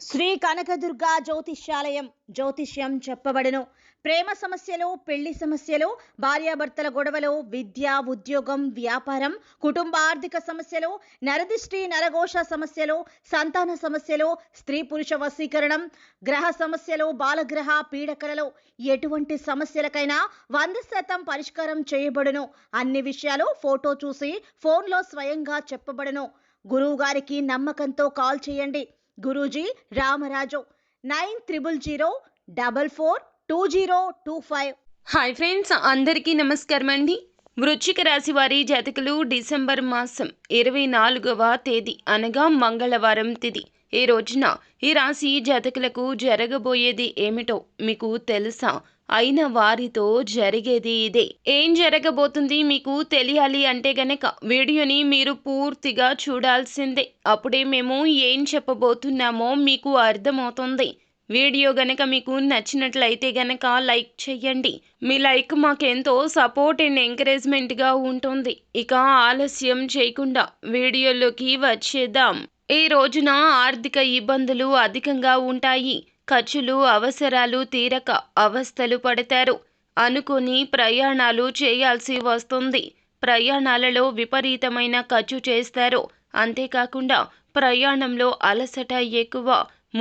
శ్రీ కనకదుర్గా జ్యోతిష్యాలయం జ్యోతిష్యం చెప్పబడును. ప్రేమ సమస్యలు, పెళ్లి సమస్యలు, భార్యాభర్తల గొడవలు, విద్య, ఉద్యోగం, వ్యాపారం, కుటుంబ ఆర్థిక సమస్యలు, నరదిష్టి, నరఘోష సమస్యలు, సంతాన సమస్యలు, స్త్రీ పురుష వశీకరణం, గ్రహ సమస్యలు, బాలగ్రహ పీడకలలో ఎటువంటి సమస్యలకైనా 100% పరిష్కారం చేయబడును. అన్ని విషయాలు ఫోటో చూసి ఫోన్లో స్వయంగా చెప్పబడును. గురువు గారికి నమ్మకంతో కాల్ చేయండి. గురూజీ రామరాజు 9000442025. హాయ్ ఫ్రెండ్స్, అందరికీ నమస్కారం అండి. వృశ్చిక రాశి వారి జాతకులు డిసెంబర్ మాసం 24వ తేదీ అనగా మంగళవారం తిథి ఈ రోజున ఈ రాశి జాతకులకు జరగబోయేది ఏమిటో మీకు తెలుసా? అయిన వారితో జరిగేది ఇదే. ఏం జరగబోతుంది మీకు తెలియాలి అంటే గనక వీడియోని మీరు పూర్తిగా చూడాల్సిందే. అప్పుడే మేము ఏం చెప్పబోతున్నామో మీకు అర్థమవుతుంది. వీడియో గనక మీకు నచ్చినట్లయితే గనక లైక్ చేయండి. మీ లైక్ మాకెంతో సపోర్ట్ అండ్ ఎంకరేజ్మెంట్గా ఉంటుంది. ఇక ఆలస్యం చేయకుండా వీడియోలోకి వచ్చేద్దాం. ఈ రోజున ఆర్థిక ఇబ్బందులు అధికంగా ఉంటాయి. ఖర్చులు, అవసరాలు తీరక అవస్థలు పడతారు. అనుకుని ప్రయాణాలు చేయాల్సి వస్తుంది. ప్రయాణాలలో విపరీతమైన ఖర్చు చేస్తారు. అంతేకాకుండా ప్రయాణంలో అలసట ఎక్కువ.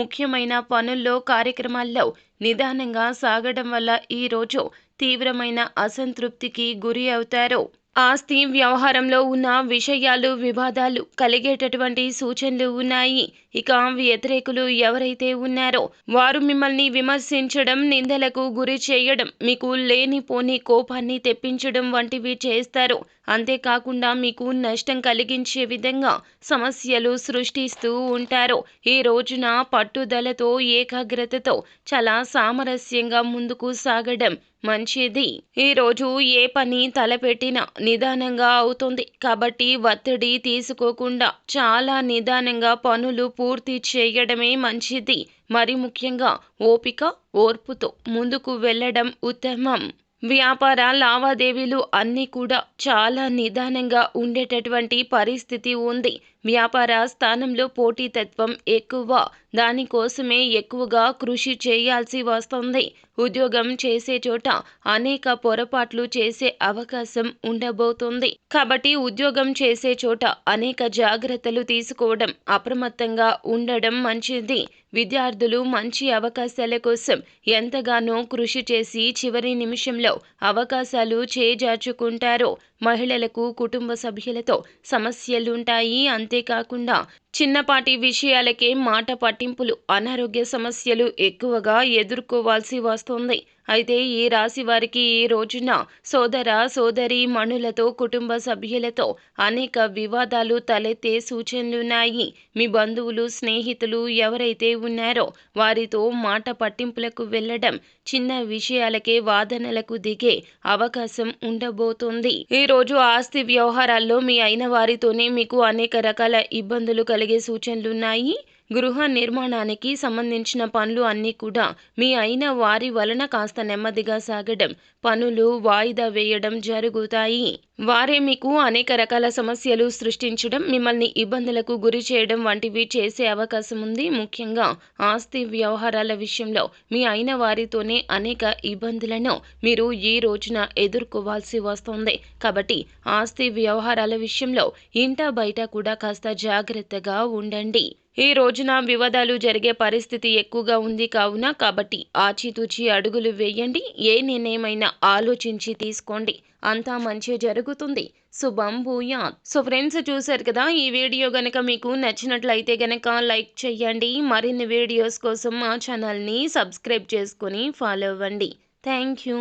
ముఖ్యమైన పనుల్లో, కార్యక్రమాల్లో నిదానంగా సాగడం వల్ల ఈరోజు తీవ్రమైన అసంతృప్తికి గురి అవుతారు. ఆస్తి వ్యవహారంలో ఉన్న విషయాలు, వివాదాలు కలిగేటటువంటి సూచనలు ఉన్నాయి. ఇక వ్యతిరేకులు ఎవరైతే ఉన్నారో వారు మిమ్మల్ని విమర్శించడం, నిందలకు గురి చేయడం, మీకు లేనిపోని కోపాన్ని తెప్పించడం వంటివి చేస్తారు. అంతేకాకుండా మీకు నష్టం కలిగించే విధంగా సమస్యలు సృష్టిస్తూ ఉంటారు. ఈ రోజున పట్టుదలతో, ఏకాగ్రతతో చాలా సామరస్యంగా ముందుకు సాగడం మంచిది. ఈరోజు ఏ పని తలపెట్టినా నిదానంగా అవుతుంది. కాబట్టి ఒత్తిడి తీసుకోకుండా చాలా నిదానంగా పనులు పూర్తి చేయడమే మంచిది. మరి ముఖ్యంగా ఓపిక, ఓర్పుతో ముందుకు వెళ్ళడం ఉత్తమం. వ్యాపార లావాదేవీలు అన్నీ కూడా చాలా నిదానంగా ఉండేటటువంటి పరిస్థితి ఉంది. వ్యాపార స్థానంలో పోటీతత్వం ఎక్కువ. దానికోసమే ఎక్కువగా కృషి చేయాల్సి వస్తుంది. ఉద్యోగం చేసే చోట అనేక పొరపాట్లు చేసే అవకాశం ఉండబోతుంది. కాబట్టి ఉద్యోగం చేసే చోట అనేక జాగ్రత్తలు తీసుకోవడం, అప్రమత్తంగా ఉండడం మంచిది. విద్యార్థులు మంచి అవకాశాల కోసం ఎంతగానో కృషి చేసి చివరి నిమిషంలో అవకాశాలు చేజార్చుకుంటారు. మహిళలకు కుటుంబ సభ్యులతో సమస్యలుంటాయి. అంతేకాకుండా చిన్నపాటి విషయాలకే మాట పట్టింపులు, అనారోగ్య సమస్యలు ఎక్కువగా ఎదుర్కోవాల్సి వస్తుంది. అయితే ఈ రాశి వారికి ఈ రోజున సోదర సోదరి మణులతో, కుటుంబ సభ్యులతో అనేక వివాదాలు తలెత్తే సూచనలున్నాయి. మీ బంధువులు, స్నేహితులు ఎవరైతే ఉన్నారో వారితో మాట పట్టింపులకు వెళ్ళడం, చిన్న విషయాలకే వాదనలకు దిగే అవకాశం ఉండబోతుంది. ఈ రోజు ఆస్తి వ్యవహారాల్లో మీ అయిన వారితోనే మీకు అనేక రకాల ఇబ్బందులు కలిగే సూచనలున్నాయి. గృహ నిర్మాణానికి సంబంధించిన పనులు అన్నీ కూడా మీ అయిన వారి వలన కాస్త నెమ్మదిగా సాగడం, పనులు వాయిదా వేయడం జరుగుతాయి. వారే మీకు అనేక రకాల సమస్యలు సృష్టించడం, మిమ్మల్ని ఇబ్బందులకు గురి చేయడం వంటివి చేసే అవకాశం ఉంది. ముఖ్యంగా ఆస్తి వ్యవహారాల విషయంలో మీ అయిన వారితోనే అనేక ఇబ్బందులను మీరు ఈ రోజున ఎదుర్కోవాల్సి వస్తుంది. కాబట్టి ఆస్తి వ్యవహారాల విషయంలో ఇంట బయట కూడా కాస్త జాగ్రత్తగా ఉండండి. ఈ రోజున వివాదాలు జరిగే పరిస్థితి ఎక్కువగా ఉంది కావున కాబట్టి ఆచితూచి అడుగులు వేయండి. ఏ నిర్ణయమైనా ఆలోచించి తీసుకోండి. అంతా మంచి జరుగుతుంది. శుభం భూయాత్. సో ఫ్రెండ్స్, చూశారు కదా, ఈ వీడియో గనక మీకు నచ్చినట్లయితే గనక లైక్ చేయండి. మరిన్ని వీడియోస్ కోసం మా ఛానల్ని సబ్స్క్రైబ్ చేసుకొని ఫాలో అవ్వండి. Thank you.